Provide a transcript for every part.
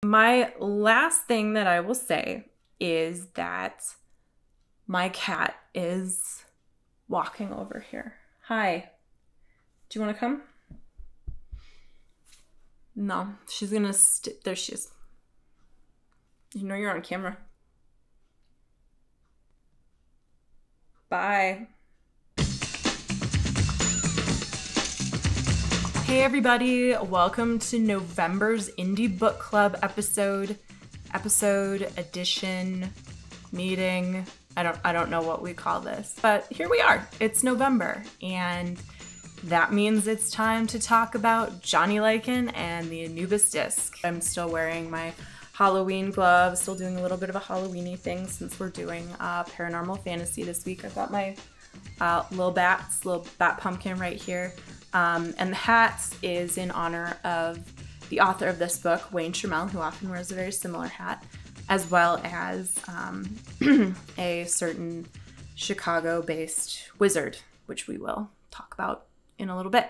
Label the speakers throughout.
Speaker 1: My last thing that I will say is that my cat is walking over here. Hi. Do you want to come? No, she's gonna there she is. You know you're on camera. Bye. Hey everybody, welcome to November's Indie Book Club episode, edition, meeting. I don't know what we call this, but here we are. It's November, and that means it's time to talk about Johnny Lycan and the Anubis Disk. I'm still wearing my Halloween gloves, still doing a little bit of a Halloween-y thing since we're doing paranormal fantasy this week. I've got my little bat pumpkin right here. And the hat is in honor of the author of this book, Wayne Turmel, who often wears a very similar hat, as well as a certain Chicago-based wizard, which we will talk about in a little bit.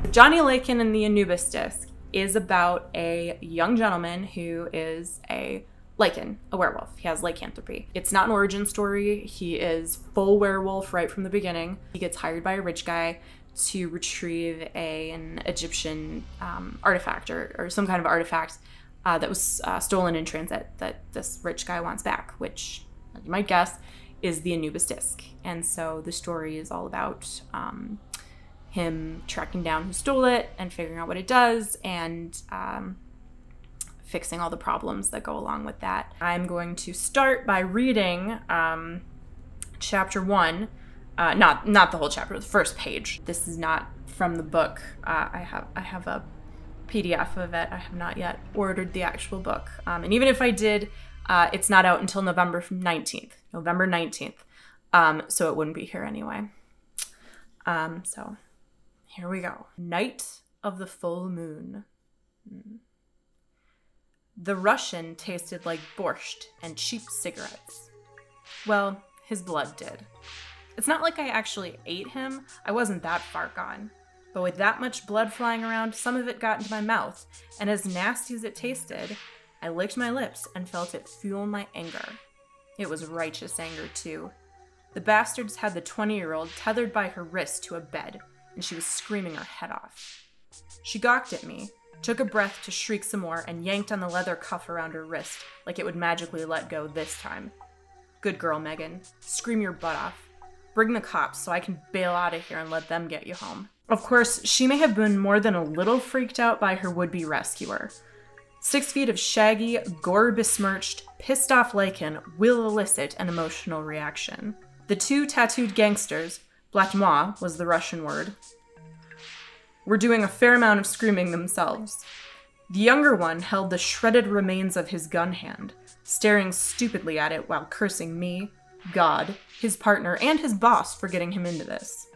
Speaker 1: Johnny Lycan and the Anubis Disk is about a young gentleman who is a Lycan, a werewolf. He has lycanthropy. It's not an origin story. He is full werewolf right from the beginning. He gets hired by a rich guy to retrieve an Egyptian artifact or some kind of artifact that was stolen in transit that this rich guy wants back, which, as you might guess, is the Anubis Disk. And so the story is all about him tracking down who stole it and figuring out what it does and fixing all the problems that go along with that. I'm going to start by reading chapter 1, not the whole chapter, the first page. This is not from the book. I have a PDF of it. I have not yet ordered the actual book. And even if I did, it's not out until November 19th. So it wouldn't be here anyway. So here we go. Night of the full moon. The Russian tasted like borscht and cheap cigarettes. Well, his blood did. It's not like I actually ate him. I wasn't that far gone. But with that much blood flying around, some of it got into my mouth, and as nasty as it tasted, I licked my lips and felt it fuel my anger. It was righteous anger, too. The bastards had the 20-year-old tethered by her wrist to a bed, and she was screaming her head off. She gawked at me, took a breath to shriek some more, and yanked on the leather cuff around her wrist, like it would magically let go this time. Good girl, Megan. Scream your butt off. Bring the cops so I can bail out of here and let them get you home. Of course, she may have been more than a little freaked out by her would-be rescuer. 6 feet of shaggy, gore-besmirched, pissed-off Lycan will elicit an emotional reaction. The two tattooed gangsters, blatmois was the Russian word, were doing a fair amount of screaming themselves. The younger one held the shredded remains of his gun hand, staring stupidly at it while cursing me, God, his partner, and his boss for getting him into this.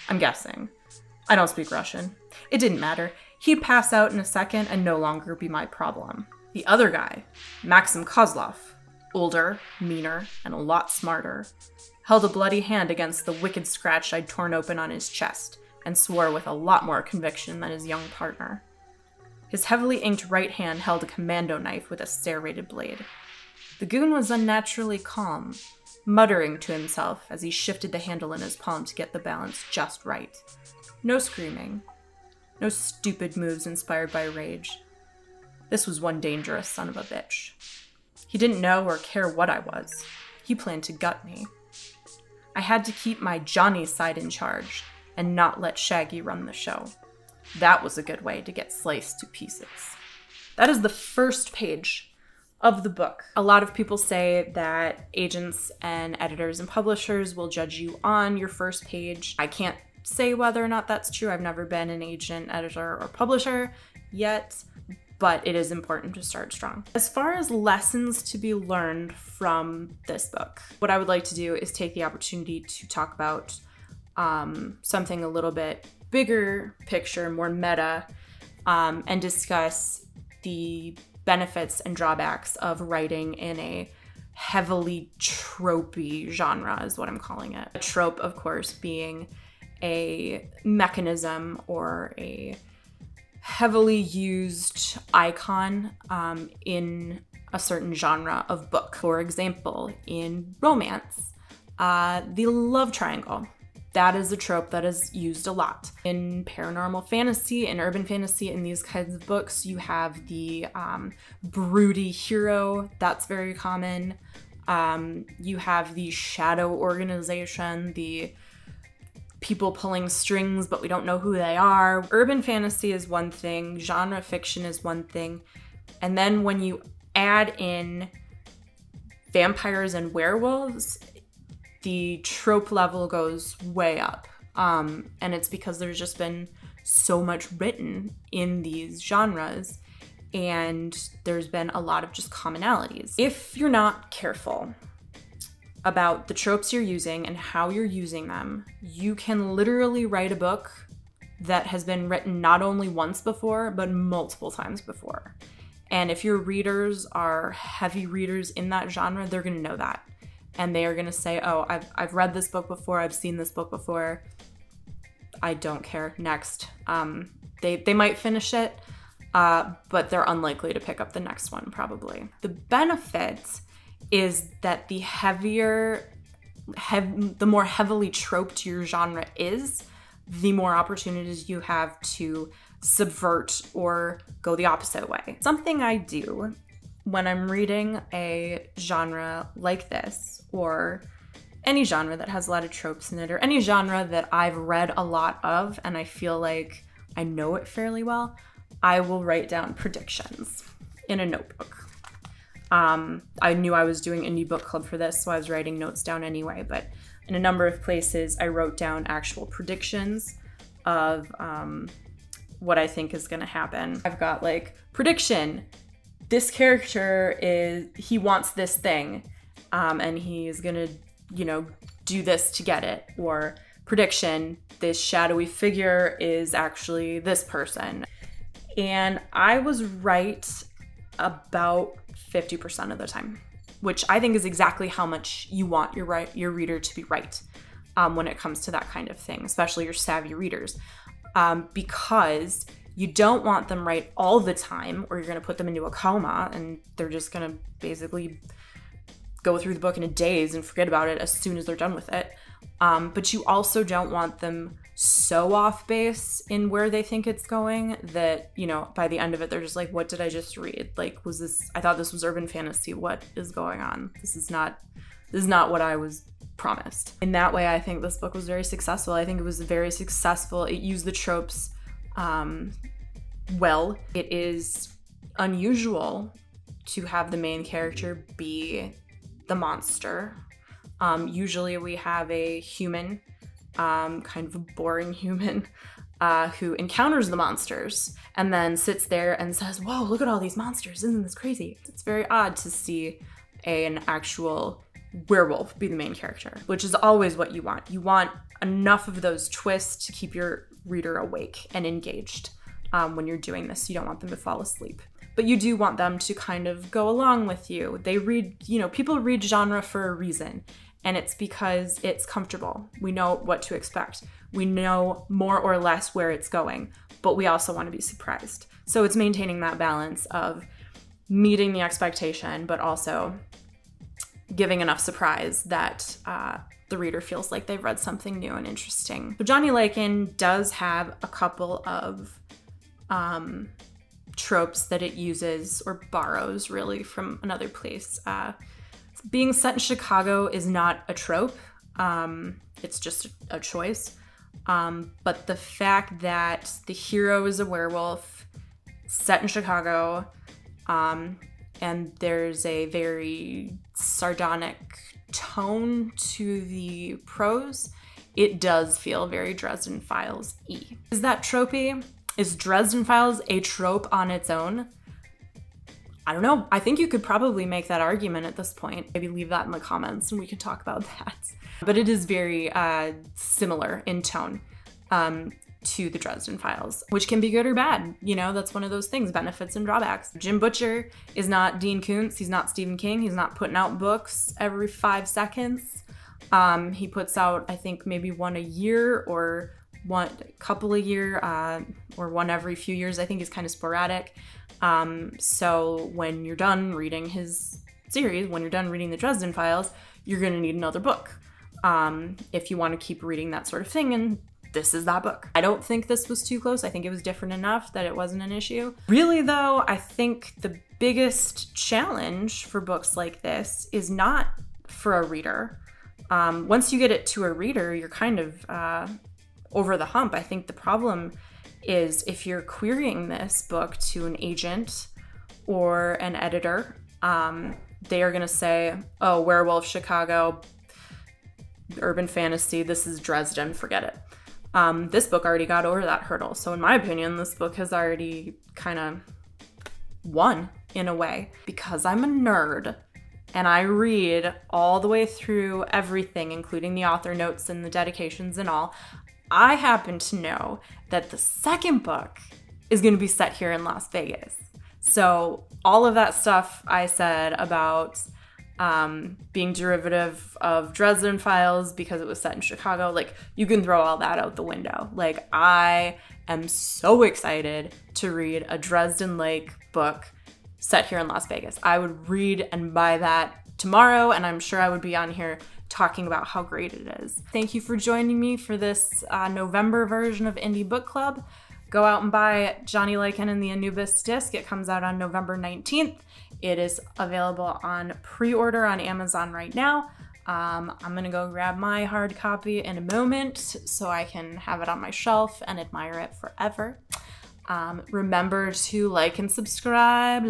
Speaker 1: I'm guessing. I don't speak Russian. It didn't matter. He'd pass out in a second and no longer be my problem. The other guy, Maxim Kozlov, older, meaner, and a lot smarter, held a bloody hand against the wicked scratch I'd torn open on his chest, and swore with a lot more conviction than his young partner. His heavily inked right hand held a commando knife with a serrated blade. The goon was unnaturally calm, muttering to himself as he shifted the handle in his palm to get the balance just right. No screaming. No stupid moves inspired by rage. This was one dangerous son of a bitch. He didn't know or care what I was. He planned to gut me. I had to keep my Johnny side in charge, and not let Shaggy run the show. That was a good way to get sliced to pieces. That is the first page of the book. A lot of people say that agents and editors and publishers will judge you on your first page. I can't say whether or not that's true. I've never been an agent, editor, or publisher yet, but it is important to start strong. As far as lessons to be learned from this book, what I would like to do is take the opportunity to talk about something a little bit bigger picture, more meta, and discuss the benefits and drawbacks of writing in a heavily tropey genre is what I'm calling it. A trope, of course, being a mechanism or a heavily used icon in a certain genre of book. For example, in romance, the love triangle. That is a trope that is used a lot. In paranormal fantasy and urban fantasy, in these kinds of books, you have the broody hero. That's very common. You have the shadow organization, the people pulling strings, but we don't know who they are. Urban fantasy is one thing, genre fiction is one thing. And then when you add in vampires and werewolves, the trope level goes way up. And it's because there's just been so much written in these genres, and there's been a lot of just commonalities. If you're not careful about the tropes you're using and how you're using them, you can literally write a book that has been written not only once before, but multiple times before. And if your readers are heavy readers in that genre, they're gonna know that. And they are gonna say, oh, I've read this book before, I've seen this book before, I don't care, next. They might finish it, but they're unlikely to pick up the next one, probably. The benefit is that the more heavily troped your genre is, the more opportunities you have to subvert or go the opposite way. Something I do when I'm reading a genre like this, or any genre that has a lot of tropes in it, or any genre that I've read a lot of and I feel like I know it fairly well, I will write down predictions in a notebook. I knew I was doing Indie Book Club for this, so I was writing notes down anyway, but in a number of places I wrote down actual predictions of what I think is gonna happen. I've got like, prediction, this character he wants this thing, and he's gonna, you know, do this to get it. Or prediction, this shadowy figure is actually this person. And I was right about 50% of the time, which I think is exactly how much you want your reader to be right when it comes to that kind of thing, especially your savvy readers, because you don't want them right all the time, or you're gonna put them into a coma and they're just gonna basically go through the book in a daze and forget about it as soon as they're done with it. But you also don't want them so off base in where they think it's going that, you know, by the end of it, they're just like, what did I just read? Like, I thought this was urban fantasy. What is going on? This is not what I was promised. In that way, I think this book was very successful. I think it was very successful. It used the tropes well. It is unusual to have the main character be the monster. Usually we have a human, kind of a boring human, who encounters the monsters and then sits there and says, whoa, look at all these monsters, isn't this crazy? It's very odd to see an actual werewolf be the main character, which is always what you want. You want enough of those twists to keep your reader awake and engaged when you're doing this. You don't want them to fall asleep. But you do want them to kind of go along with you. They read, you know, people read genre for a reason, and it's because it's comfortable. We know what to expect. We know more or less where it's going, but we also want to be surprised. So it's maintaining that balance of meeting the expectation, but also giving enough surprise that the reader feels like they've read something new and interesting. So Johnny Lycan does have a couple of tropes that it uses or borrows really from another place. Being set in Chicago is not a trope. It's just a choice. But the fact that the hero is a werewolf set in Chicago, and there's a very sardonic tone to the prose, it does feel very Dresden Files-y. Is that tropey? Is Dresden Files a trope on its own? I don't know. I think you could probably make that argument at this point. Maybe leave that in the comments and we can talk about that. But it is very similar in tone to the Dresden Files, which can be good or bad. You know, that's one of those things, benefits and drawbacks. Jim Butcher is not Dean Koontz. He's not Stephen King. He's not putting out books every 5 seconds. He puts out, I think, maybe one a year or one couple a year, or one every few years, I think, is kind of sporadic. So when you're done reading his series, when you're done reading the Dresden Files, you're going to need another book. If you want to keep reading that sort of thing, and this is that book. I don't think this was too close. I think it was different enough that it wasn't an issue. Really though, I think the biggest challenge for books like this is not for a reader. Once you get it to a reader, you're kind of over the hump. I think the problem is if you're querying this book to an agent or an editor, they are gonna say, oh, Werewolf, Chicago, urban fantasy, this is Dresden, forget it. This book already got over that hurdle. So in my opinion, this book has already kind of won in a way. Because I'm a nerd and I read all the way through everything, including the author notes and the dedications and all, I happen to know that the second book is going to be set here in Las Vegas. So all of that stuff I said about being derivative of Dresden Files because it was set in Chicago, like, you can throw all that out the window. Like, I am so excited to read a Dresden Lake book set here in Las Vegas. I would read and buy that tomorrow, and I'm sure I would be on here talking about how great it is. Thank you for joining me for this November version of Indie Book Club. Go out and buy Johnny Lycan and the Anubis Disk. It comes out on November 19th. It is available on pre-order on Amazon right now. I'm gonna go grab my hard copy in a moment so I can have it on my shelf and admire it forever. Remember to like and subscribe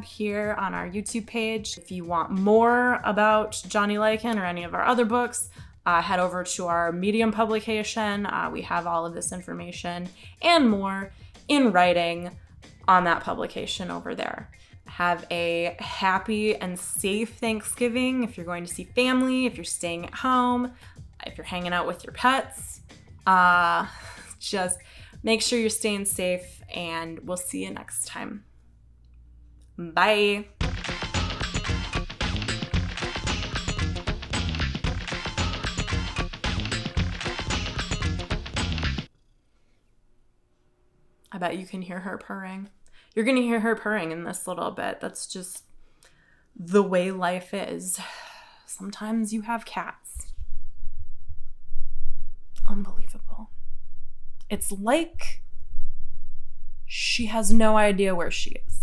Speaker 1: here on our YouTube page. If you want more about Johnny Lycan or any of our other books, head over to our Medium publication. We have all of this information and more in writing on that publication over there. Have a happy and safe Thanksgiving if you're going to see family, if you're staying at home, if you're hanging out with your pets. Just make sure you're staying safe, and we'll see you next time. Bye. I bet you can hear her purring. You're gonna hear her purring in this little bit. That's just the way life is. Sometimes you have cats. Unbelievable. It's like she has no idea where she is.